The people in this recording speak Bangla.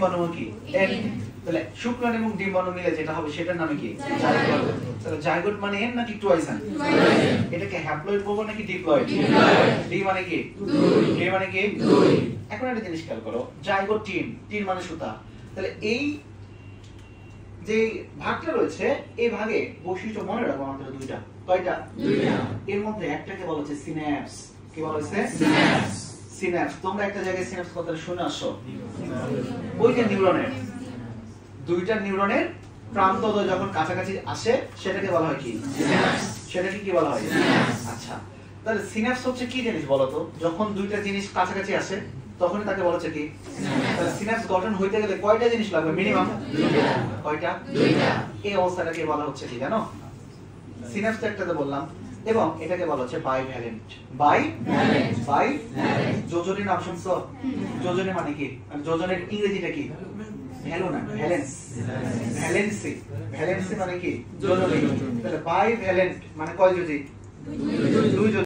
ডিম্বাণু কি n তাহলে শুক্রাণু এবং ডিম্বাণু মিলে যেটা হবে সেটার নাম কি জাইগোট তাহলে জাইগোট মানে n নাকি টুয়াইস n এটাকে হ্যাপ্লয়েড বলবো নাকি ডিপ্লয়েড ডি মানে কি 2 ডি মানে কি 2 এখন একটা জিনিস খেয়াল করো জাইগোট টিন মানে সুতা তাহলে এই যে ভাগটা রয়েছে এই ভাগে বৈশিষ্ট্য মনে রাখো আমাদের দুইটা কয়টা দুইটা এর মধ্যে একটাকে বলা হচ্ছে সিন্যাপস কি বলা হচ্ছে সিন্যাপস তোমরা একটা জায়গায় সিন্যাপস কথাটা শুনে আসো ওই যে নিউরনের দুইটা নিউরনের প্রান্তদ্বয় যখন কাছাকাছি আসে সেটাকে বলা হয় কি সিন্যাপস সেটাকে কি বলা হয় আচ্ছা তাহলে সিন্যাপস হচ্ছে কি জিনিস বলো তো যখন দুইটা জিনিস কাছাকাছি আসে তখনই তাকে বলা হচ্ছে কি তাহলে সিন্যাপস গঠন হইতে গেলে কয়টা জিনিস লাগবে মিনিমাম কয়টা দুইটা এই অবস্থাটাকে বলা হচ্ছে কি জানো সিন্যাপস একটাতে বললাম এবং এটাকে বলা হচ্ছে বাইভ্যালেন্ট যোজনী নাম শুনছো যোজনী মানে কি যোজনের ইংরেজিটা কি ভ্যালু না ভ্যালেন্সি মানে কি যোজনী তাহলে বাইভ্যালেন্ট মানে কয় যোজি দুই যোজি